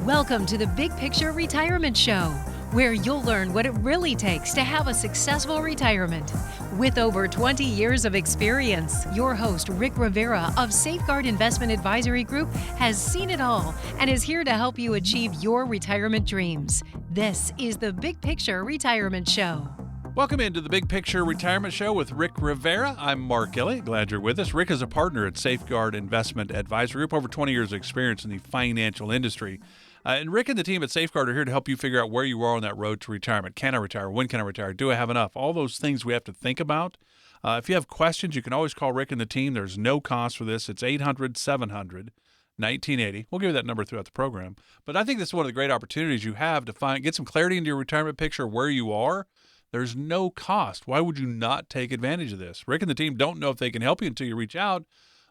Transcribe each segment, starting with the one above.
Welcome to the Big Picture Retirement Show, where you'll learn what it really takes to have a successful retirement. With over 20 years of experience, your host, Rick Rivera of Safeguard Investment Advisory Group, has seen it all and is here to help you achieve your retirement dreams. This is the Big Picture Retirement Show. Welcome into the Big Picture Retirement Show with Rick Rivera. I'm Mark Kelly. Glad you're with us. Rick is a partner at Safeguard Investment Advisory Group, over 20 years of experience in the financial industry. And Rick and the team at Safeguard are here to help you figure out where you are on that road to retirement. Can I retire? When can I retire? Do I have enough? All those things we have to think about. If you have questions, you can always call Rick and the team. There's no cost for this. It's 800-700-1980. We'll give you that number throughout the program. But I think this is one of the great opportunities you have to get some clarity into your retirement picture, where you are. There's no cost. Why would you not take advantage of this? Rick and the team don't know if they can help you until you reach out.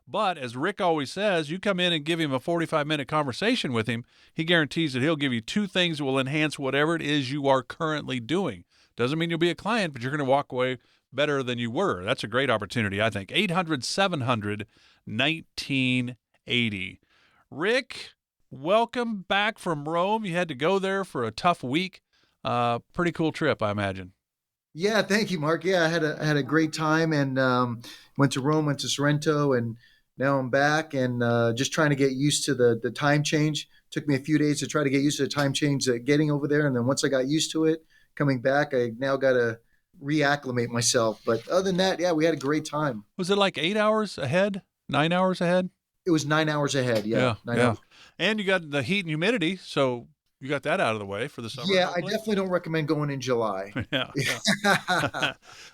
But as Rick always says, you come in and give him a 45-minute conversation with him, he guarantees that he'll give you two things that will enhance whatever it is you are currently doing. Doesn't mean you'll be a client, but you're going to walk away better than you were. That's a great opportunity, I think. 800-700-1980. Rick, welcome back from Rome. You had to go there for a tough week. Pretty cool trip, I imagine. Yeah, thank you, Mark. Yeah, I had a great time and went to Rome, went to Sorrento, and now I'm back and just trying to get used to the time change. Took me a few days to try to get used to the time change, getting over there. And then once I got used to it, coming back, I now got to reacclimate myself. But other than that, yeah, we had a great time. Was it like 8 hours ahead, 9 hours ahead? It was 9 hours ahead, yeah. 9 hours. And you got the heat and humidity, so you got that out of the way for the summer. Yeah, I definitely don't recommend going in July. Yeah.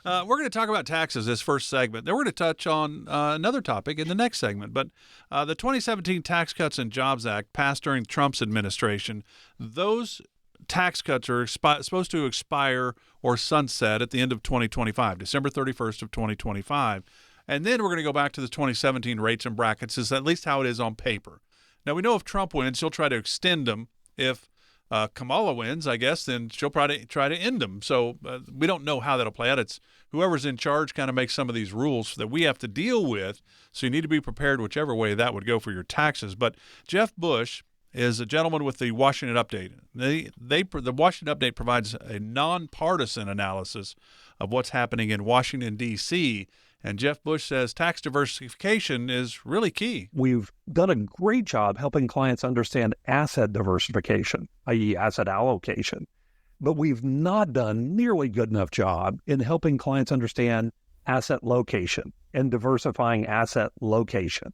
We're going to talk about taxes this first segment. Then we're going to touch on another topic in the next segment. But the 2017 Tax Cuts and Jobs Act passed during Trump's administration. Those tax cuts are supposed to expire or sunset at the end of 2025, December 31st of 2025. And then we're going to go back to the 2017 rates and brackets, is at least how it is on paper. Now, we know if Trump wins, he'll try to extend them. If Kamala wins, I guess, then she'll probably try to end them. So we don't know how that'll play out. It's whoever's in charge kind of makes some of these rules that we have to deal with. So you need to be prepared whichever way that would go for your taxes. But Jeff Bush is a gentleman with the Washington Update. The Washington Update provides a nonpartisan analysis of what's happening in Washington, D.C., and Jeff Bush says tax diversification is really key. We've done a great job helping clients understand asset diversification, i.e. asset allocation, but we've not done nearly good enough job in helping clients understand asset location and diversifying asset location.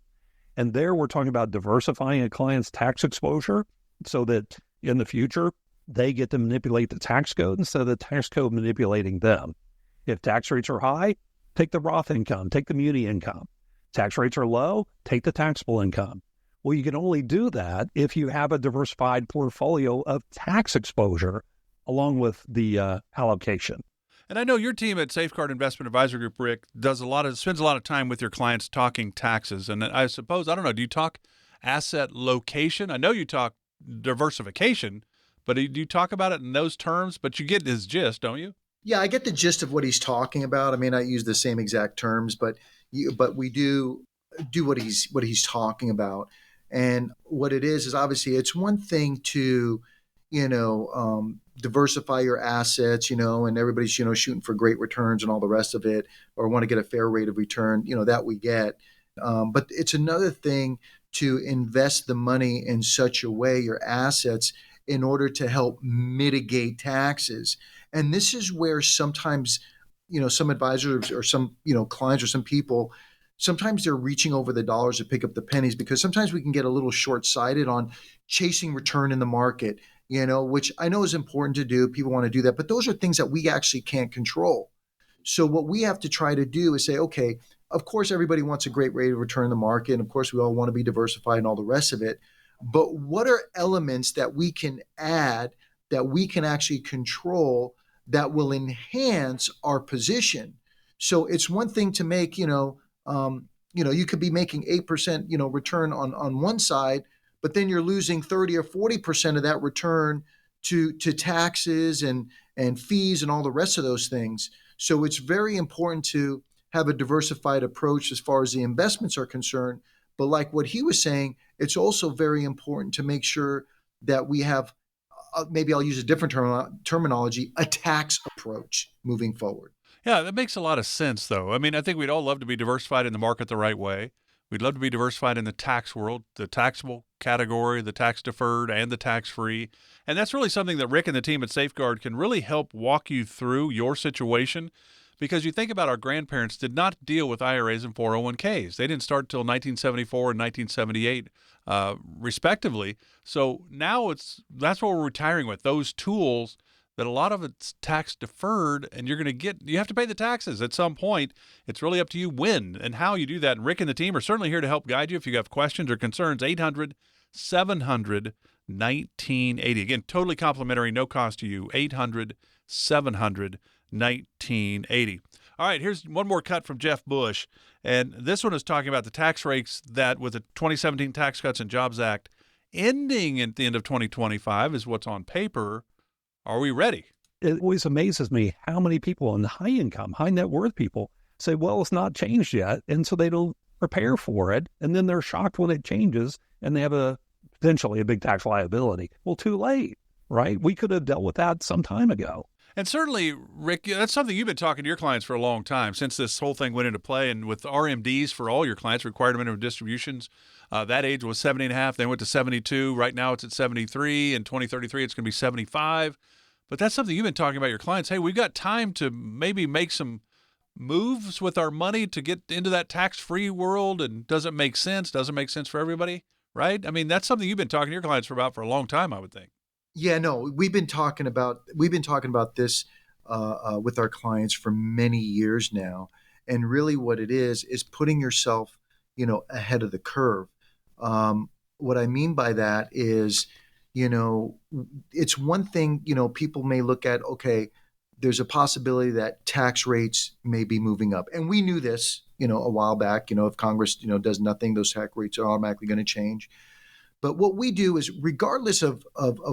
And there we're talking about diversifying a client's tax exposure so that in the future they get to manipulate the tax code instead of the tax code manipulating them. If tax rates are high, take the Roth income, take the muni income. Tax rates are low, take the taxable income. Well, you can only do that if you have a diversified portfolio of tax exposure along with the allocation. And I know your team at Safeguard Investment Advisory Group, Rick, spends a lot of time with your clients talking taxes. And I suppose, I don't know, do you talk asset location? I know you talk diversification, but do you talk about it in those terms? But you get his gist, don't you? Yeah, I get the gist of what he's talking about. I may not use the same exact terms, but we do what he's talking about. And what it is obviously it's one thing to, diversify your assets, and everybody's, shooting for great returns and all the rest of it, or want to get a fair rate of return, that we get. But it's another thing to invest the money in such a way, your assets, in order to help mitigate taxes. And this is where sometimes, some advisors or some, clients or some people, sometimes they're reaching over the dollars to pick up the pennies, because sometimes we can get a little short-sighted on chasing return in the market, which I know is important to do. People want to do that, but those are things that we actually can't control. So what we have to try to do is say, okay, of course, everybody wants a great rate of return in the market. And of course, we all want to be diversified and all the rest of it. But what are elements that we can add that we can actually control that will enhance our position? So it's one thing to make, you could be making 8%, return on one side, but then you're losing 30 or 40% of that return to taxes and fees and all the rest of those things. So it's very important to have a diversified approach as far as the investments are concerned. But like what he was saying, it's also very important to make sure that we have, maybe I'll use a different terminology, a tax approach moving forward. Yeah, that makes a lot of sense, though. I mean, I think we'd all love to be diversified in the market the right way. We'd love to be diversified in the tax world, the taxable category, the tax deferred, and the tax free. And that's really something that Rick and the team at Safeguard can really help walk you through your situation. Because you think about our grandparents did not deal with IRAs and 401ks. They didn't start until 1974 and 1978, respectively. So now that's what we're retiring with, those tools that a lot of it's tax deferred, and you have to pay the taxes at some point. It's really up to you when and how you do that. And Rick and the team are certainly here to help guide you. If you have questions or concerns, 800-700-1980. Again, totally complimentary, no cost to you, 800-700-1980. All right, here's one more cut from Jeff Bush. And this one is talking about the tax rates that with the 2017 Tax Cuts and Jobs Act ending at the end of 2025 is what's on paper. Are we ready? It always amazes me how many people in high income, high net worth people say, well, it's not changed yet. And so they don't prepare for it. And then they're shocked when it changes and they have potentially a big tax liability. Well, too late, right? We could have dealt with that some time ago. And certainly, Rick, that's something you've been talking to your clients for a long time since this whole thing went into play. And with RMDs for all your clients, required minimum distributions, that age was 70.5. They went to 72. Right now it's at 73. In 2033, it's going to be 75. But that's something you've been talking about your clients. Hey, we've got time to maybe make some moves with our money to get into that tax-free world. And does it make sense? Does it make sense for everybody? Right? I mean, that's something you've been talking to your clients for a long time, I would think. Yeah, no, we've been talking about this with our clients for many years now, and really, what it is putting yourself, ahead of the curve. What I mean by that is, it's one thing. People may look at, okay, there's a possibility that tax rates may be moving up, and we knew this, a while back. If Congress, does nothing, those tax rates are automatically going to change. But what we do is, regardless of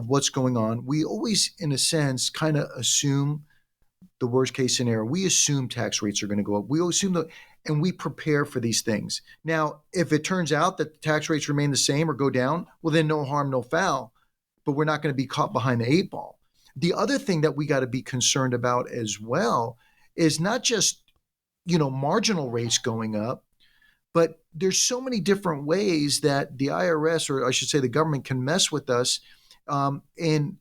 what's going on, we always, in a sense, kind of assume the worst case scenario. We assume tax rates are going to go up. We assume and we prepare for these things. Now, if it turns out that the tax rates remain the same or go down, well, then no harm, no foul. But we're not going to be caught behind the eight ball. The other thing that we got to be concerned about as well is not just, marginal rates going up, but there's so many different ways that the IRS, or I should say the government, can mess with us in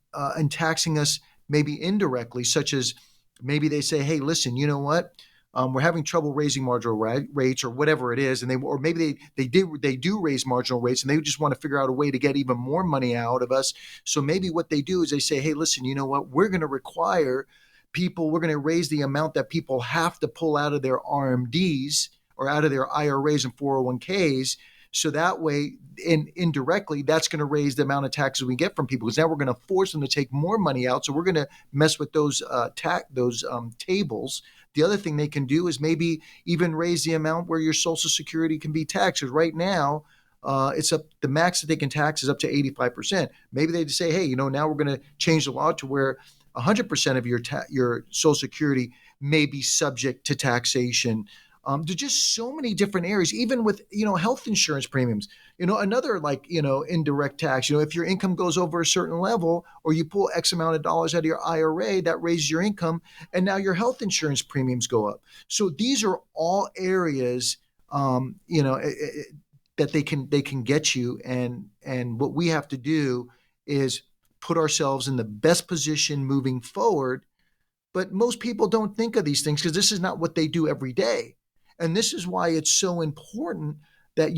taxing us maybe indirectly, such as maybe they say, hey, listen, you know what? We're having trouble raising marginal rates or whatever it is. Or maybe they do raise marginal rates and they just want to figure out a way to get even more money out of us. So maybe what they do is they say, hey, listen, you know what? We're going to require people, we're going to raise the amount that people have to pull out of their RMDs or out of their IRAs and 401ks. So that way, indirectly, that's going to raise the amount of taxes we get from people, because now we're going to force them to take more money out. So we're going to mess with those tables. The other thing they can do is maybe even raise the amount where your Social Security can be taxed. Because right now, the max that they can tax is up to 85%. Maybe they just say, hey, now we're going to change the law to where 100% of your Social Security may be subject to taxation. There's just so many different areas, even with, health insurance premiums, another indirect tax, if your income goes over a certain level or you pull X amount of dollars out of your IRA, that raises your income and now your health insurance premiums go up. So these are all areas, that they can get you. And what we have to do is put ourselves in the best position moving forward. But most people don't think of these things because this is not what they do every day. And this is why it's so important that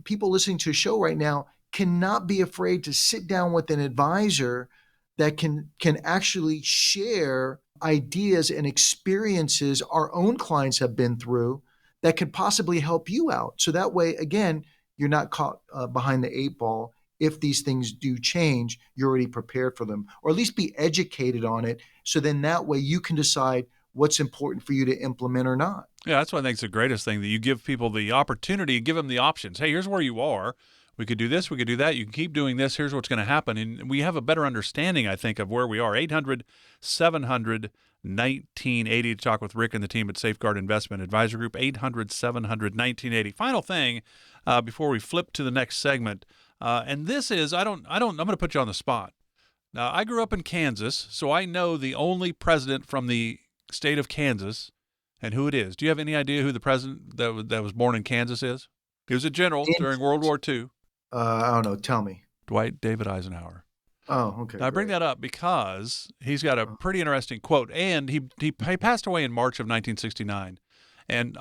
people listening to a show right now cannot be afraid to sit down with an advisor that can actually share ideas and experiences our own clients have been through that could possibly help you out. So that way, again, you're not caught behind the eight ball. If these things do change, you're already prepared for them, or at least be educated on it. So then that way you can decide what's important for you to implement or not. Yeah, that's what I think is the greatest thing, that you give people the opportunity, give them the options. Hey, here's where you are. We could do this. We could do that. You can keep doing this. Here's what's going to happen. And we have a better understanding, I think, of where we are. 800-700-1980 to talk with Rick and the team at Safeguard Investment Advisor Group, 800-700-1980. Final thing, before we flip to the next segment, And this is, I'm going to put you on the spot. Now, I grew up in Kansas, so I know the only president from the state of Kansas and who it is. Do you have any idea who the president that was born in Kansas is? He was a general during World War II. I don't know. Tell me. Dwight David Eisenhower. Oh, okay. Now, I bring that up because he's got a pretty interesting quote, and he passed away in March of 1969. And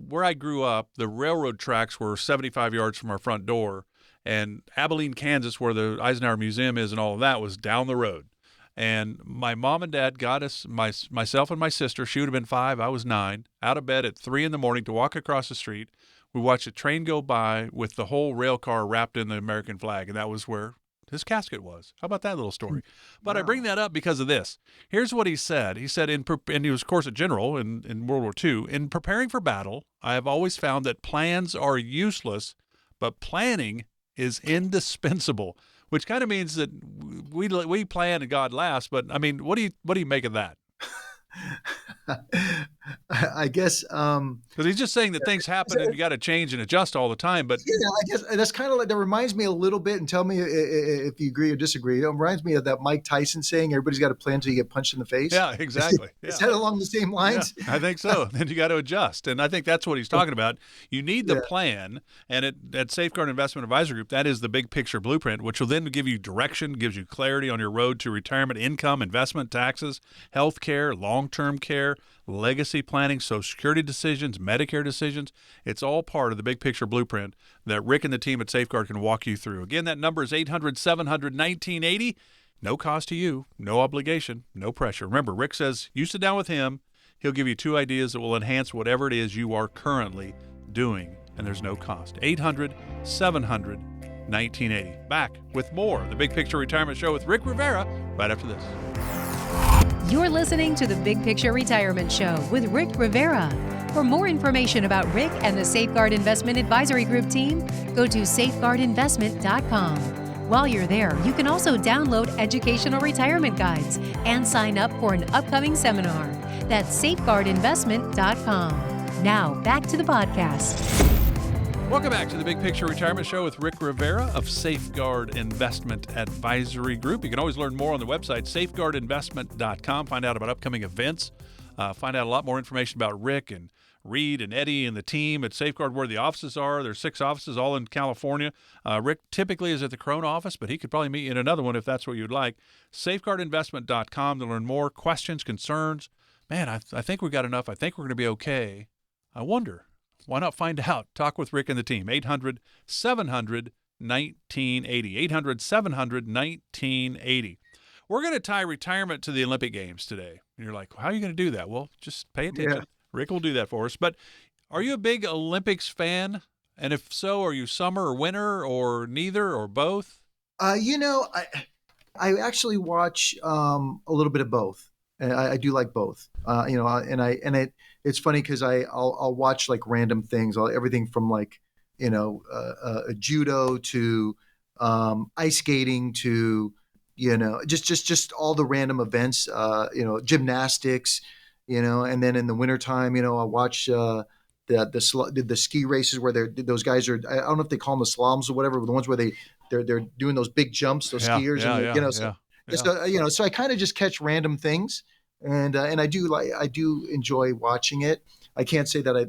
where I grew up, the railroad tracks were 75 yards from our front door, and Abilene, Kansas, where the Eisenhower Museum is and all of that, was down the road. And my mom and dad got us, myself and my sister, she would have been 5, I was 9, out of bed at 3 in the morning to walk across the street. We watched a train go by with the whole rail car wrapped in the American flag, and that was where his casket was. How about that little story? But wow. I bring that up because of this. Here's what he said. He said, and he was, of course, a general in World War II. In preparing for battle, I have always found that plans are useless, but planning is indispensable, which kind of means that we plan and God laughs. But I mean, what do you make of that? I guess because he's just saying that things happen and you got to change and adjust all the time. But yeah, I guess that's kind of like, that reminds me a little bit, and tell me if you agree or disagree. It reminds me of that Mike Tyson saying, "Everybody's got a plan until you get punched in the face." Yeah, exactly. Is that along the same lines? Yeah, I think so. Then you got to adjust, and I think that's what he's talking about. You need the plan, and at Safeguard Investment Advisory Group, that is the big picture blueprint, which will then give you direction, gives you clarity on your road to retirement, income, investment, taxes, health care, long-term care, legacy planning, Social Security decisions, Medicare decisions. It's all part of the big picture blueprint that Rick and the team at Safeguard can walk you through. Again, that number is 800-700-1980. No cost to you, no obligation, no pressure. Remember, Rick says you sit down with him. He'll give you 2 ideas that will enhance whatever it is you are currently doing, and there's no cost. 800-700-1980. Back with more of the Big Picture Retirement Show with Rick Rivera right after this. You're listening to the Big Picture Retirement Show with Rick Rivera. For more information about Rick and the Safeguard Investment Advisory Group team, go to safeguardinvestment.com. While you're there, you can also download educational retirement guides and sign up for an upcoming seminar. That's safeguardinvestment.com. Now, back to the podcast. Welcome back to the Big Picture Retirement Show with Rick Rivera of Safeguard Investment Advisory Group. You can always learn more on the website, safeguardinvestment.com. Find out about upcoming events. Find out a lot more information about Rick and Reed and Eddie and the team at Safeguard, where the offices are. There's 6 offices, all in California. Rick typically is at the Corona office, but he could probably meet you in another one if that's what you'd like. Safeguardinvestment.com to learn more. Questions, concerns. Man, I think we got enough. I think we're going to be okay. I wonder. Why not find out? Talk with Rick and the team. 800-700-1980. 800-700-1980. We're going to tie retirement to the Olympic Games today. And you're like, how are you going to do that? Well, just pay attention. Yeah. Rick will do that for us. But are you a big Olympics fan? And if so, are you summer or winter or neither or both? I actually watch a little bit of both. And I do like both. It's funny because I'll watch like random things, everything from like, judo to ice skating to, just all the random events, gymnastics, and then in the wintertime, I'll watch the ski races where those guys are, I don't know if they call them the slaloms or whatever, but the ones where they're doing those big jumps, those skiers, so I kind of just catch random things. And I do enjoy watching it. I can't say that I've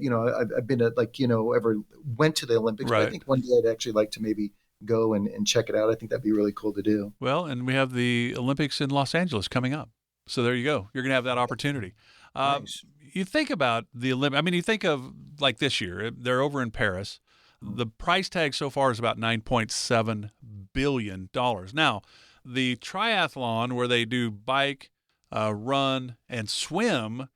been ever went to the Olympics, right. But I think one day I'd actually like to maybe go and check it out. I think that'd be really cool to do. Well, and we have the Olympics in Los Angeles coming up. So there you go. You're going to have that opportunity. Nice. You think about the Olympics. I mean, you think of like this year, they're over in Paris. The price tag so far is about $9.7 billion. Now, the triathlon where they do bike, run, and swim,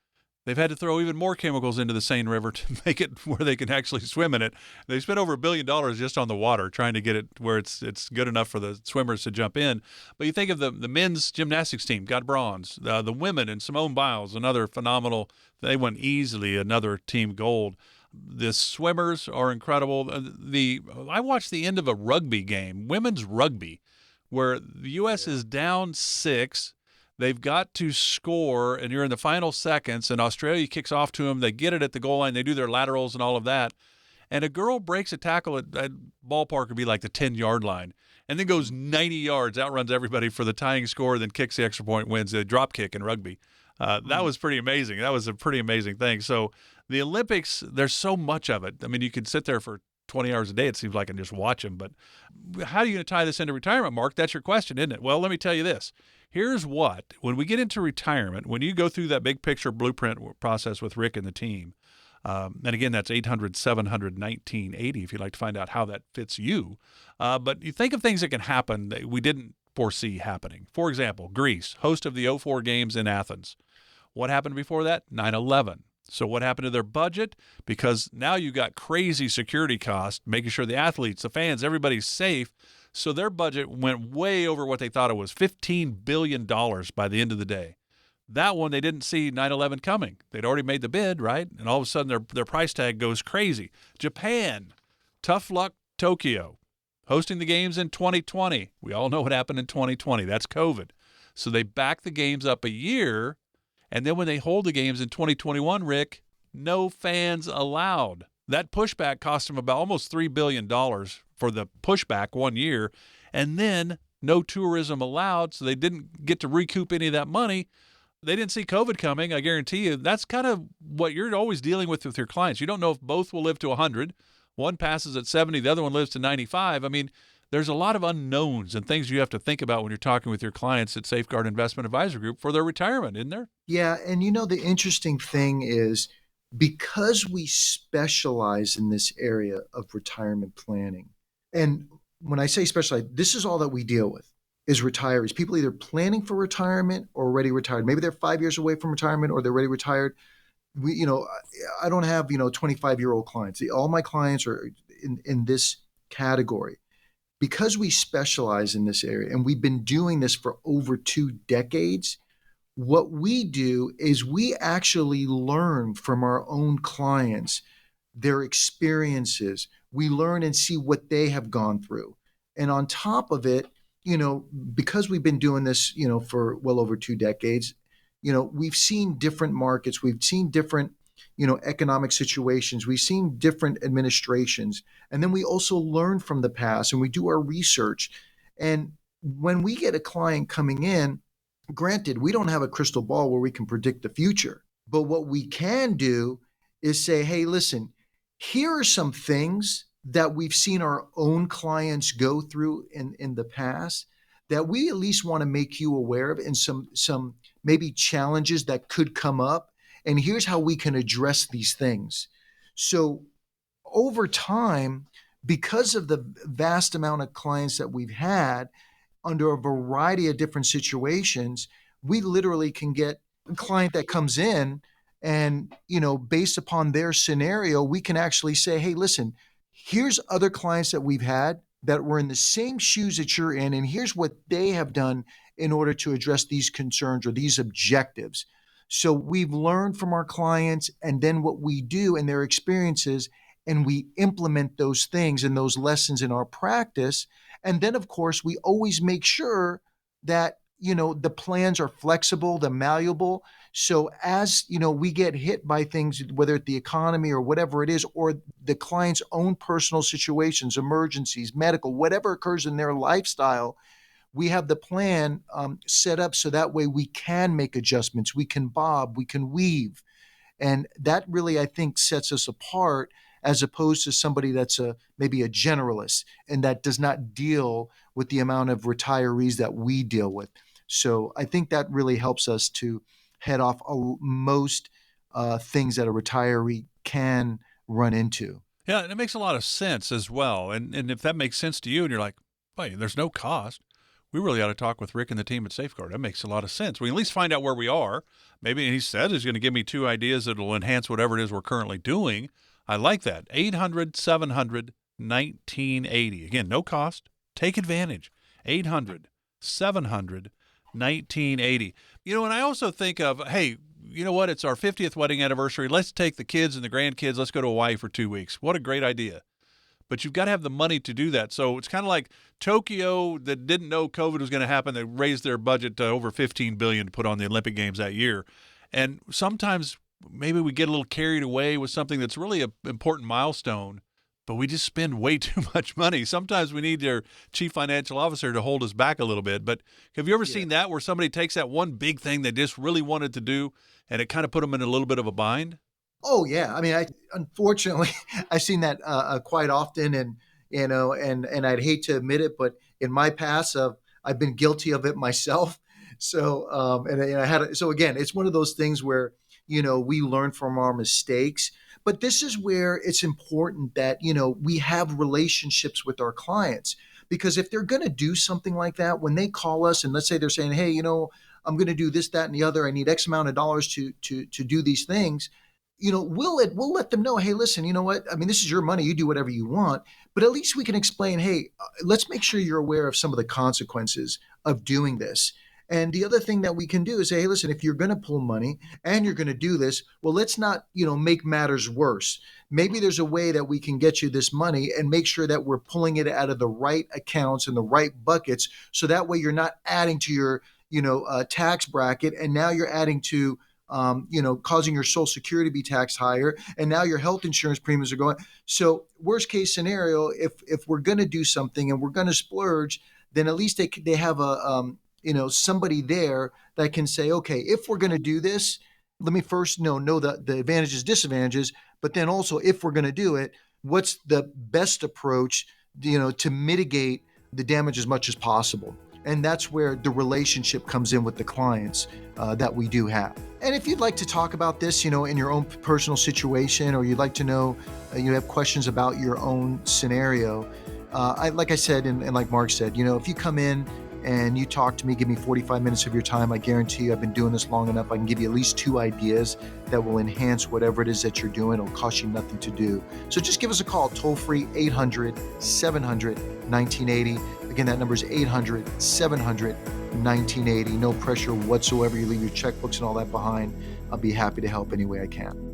they've had to throw even more chemicals into the Seine River to make it where they can actually swim in it. They spent over $1 billion just on the water trying to get it where it's good enough for the swimmers to jump in. But you think of the men's gymnastics team, got bronze. The women and Simone Biles, another phenomenal. They won easily another team gold. The swimmers are incredible. I watched the end of a rugby game, women's rugby, where the U.S. is down 6. They've got to score, and you're in the final seconds, and Australia kicks off to them. They get it at the goal line. They do their laterals and all of that. and a girl breaks a tackle at ballpark would be like the 10-yard line, and then goes 90 yards, outruns everybody for the tying score, then kicks the extra point, wins a drop kick in rugby. That was pretty amazing. That was a pretty amazing thing. So the Olympics, there's so much of it. I mean, you could sit there for 20 hours a day, it seems like, and just watch them. But how are you going to tie this into retirement, Mark? That's your question, isn't it? Well, let me tell you this. Here's what. When we get into retirement, when you go through that big picture blueprint process with Rick and the team, and again, that's 800-700-1980 if you'd like to find out how that fits you. But you think of things that can happen that we didn't foresee happening. For example, Greece, host of the 04 Games in Athens. What happened before that? 9/11. So what happened to their budget? Because now you got crazy security costs, making sure the athletes, the fans, everybody's safe. So their budget went way over what they thought it was, $15 billion by the end of the day. That one, they didn't see 9/11 coming. They'd already made the bid, right? And all of a sudden, their price tag goes crazy. Japan, tough luck, Tokyo, hosting the games in 2020. We all know what happened in 2020. That's COVID. So they backed the games up a year, and then when they hold the games in 2021, Rick, no fans allowed. That pushback cost them about almost $3 billion for the pushback 1 year, and then no tourism allowed, so they didn't get to recoup any of that money. They didn't see COVID coming, I guarantee you. That's kind of what you're always dealing with your clients. You don't know if both will live to 100. One passes at 70, the other one lives to 95. I mean, there's a lot of unknowns and things you have to think about when you're talking with your clients at Safeguard Investment Advisor Group for their retirement, isn't there? Yeah. And the interesting thing is because we specialize in this area of retirement planning, and when I say specialize, this is all that we deal with is retirees, people either planning for retirement or already retired. Maybe they're 5 years away from retirement or they're already retired. I don't have, 25-year-old clients. All my clients are in this category. Because we specialize in this area and we've been doing this for over 2 decades, what we do is we actually learn from our own clients, their experiences. We learn and see what they have gone through. And on top of it, because we've been doing this, for well over 2 decades, we've seen different markets, we've seen different, economic situations, we've seen different administrations, and then we also learn from the past and we do our research. And when we get a client coming in, granted, we don't have a crystal ball where we can predict the future, but what we can do is say, hey, listen, here are some things that we've seen our own clients go through in the past that we at least want to make you aware of, and some maybe challenges that could come up. And here's how we can address these things. So over time, because of the vast amount of clients that we've had under a variety of different situations, we literally can get a client that comes in and, based upon their scenario, we can actually say, hey, listen, here's other clients that we've had that were in the same shoes that you're in, and here's what they have done in order to address these concerns or these objectives. So we've learned from our clients, and then what we do in their experiences, and we implement those things and those lessons in our practice. And then, of course, we always make sure that, the plans are flexible, they're malleable. So as, we get hit by things, whether it's the economy or whatever it is, or the client's own personal situations, emergencies, medical, whatever occurs in their lifestyle, we have the plan set up so that way we can make adjustments, we can bob, we can weave. And that really, I think, sets us apart as opposed to somebody that's maybe a generalist and that does not deal with the amount of retirees that we deal with. So I think that really helps us to head off most things that a retiree can run into. Yeah, and it makes a lot of sense as well. And if that makes sense to you and you're like, wait, there's no cost, we really ought to talk with Rick and the team at Safeguard. That makes a lot of sense. We can at least find out where we are. Maybe he said he's going to give me 2 ideas that will enhance whatever it is we're currently doing. I like that. 800-700-1980. Again, no cost. Take advantage. 800-700-1980. And I also think of, hey, you know what? It's our 50th wedding anniversary. Let's take the kids and the grandkids. Let's go to Hawaii for 2 weeks. What a great idea. But you've got to have the money to do that. So it's kind of like Tokyo that didn't know COVID was going to happen. They raised their budget to over $15 billion to put on the Olympic Games that year. And sometimes maybe we get a little carried away with something that's really an important milestone but we just spend way too much money. Sometimes we need their chief financial officer to hold us back a little bit. But have you ever seen that where somebody takes that one big thing they just really wanted to do and it kind of put them in a little bit of a bind? Oh yeah, I mean, unfortunately I've seen that quite often, and and I'd hate to admit it, but in my past, I've been guilty of it myself. So and I had so again, it's one of those things where we learn from our mistakes. But this is where it's important that we have relationships with our clients, because if they're going to do something like that, when they call us and let's say they're saying, hey, I'm going to do this, that, and the other, I need X amount of dollars to do these things. We'll let them know, hey, listen, you know what? I mean, this is your money. You do whatever you want. But at least we can explain, hey, let's make sure you're aware of some of the consequences of doing this. And the other thing that we can do is say, hey, listen, if you're going to pull money and you're going to do this, well, let's not, make matters worse. Maybe there's a way that we can get you this money and make sure that we're pulling it out of the right accounts and the right buckets. So that way you're not adding to your, tax bracket. And now you're adding to causing your Social Security to be taxed higher, and now your health insurance premiums are going. So worst case scenario, if we're going to do something and we're going to splurge, then at least they have a somebody there that can say, okay, if we're going to do this, let me first know the advantages, disadvantages, but then also if we're going to do it, what's the best approach, to mitigate the damage as much as possible. And that's where the relationship comes in with the clients that we do have. And if you'd like to talk about this, in your own personal situation, or you'd like to know, you have questions about your own scenario, like I said, and like Mark said, if you come in and you talk to me, give me 45 minutes of your time, I guarantee you I've been doing this long enough. I can give you at least 2 ideas that will enhance whatever it is that you're doing. It'll cost you nothing to do. So just give us a call, toll free, 800-700-1980. Again, that number is 800-700-1980. No pressure whatsoever. You leave your checkbooks and all that behind. I'll be happy to help any way I can.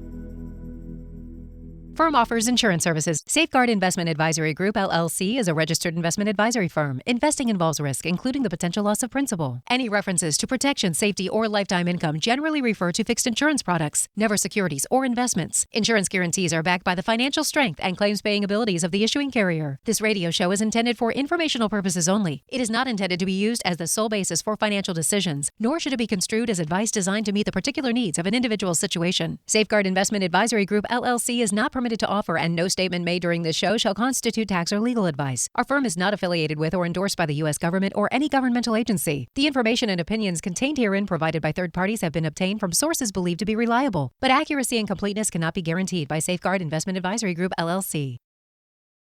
Firm offers insurance services. Safeguard Investment Advisory Group, LLC is a registered investment advisory firm. Investing involves risk, including the potential loss of principal. Any references to protection, safety, or lifetime income generally refer to fixed insurance products, never securities or investments. Insurance guarantees are backed by the financial strength and claims-paying abilities of the issuing carrier. This radio show is intended for informational purposes only. It is not intended to be used as the sole basis for financial decisions, nor should it be construed as advice designed to meet the particular needs of an individual's situation. Safeguard Investment Advisory Group, LLC is not permitted to offer, and no statement made during this show shall constitute tax or legal advice. Our firm is not affiliated with or endorsed by the U.S. government or any governmental agency. The information and opinions contained herein provided by third parties have been obtained from sources believed to be reliable, but accuracy and completeness cannot be guaranteed by Safeguard Investment Advisory Group, LLC.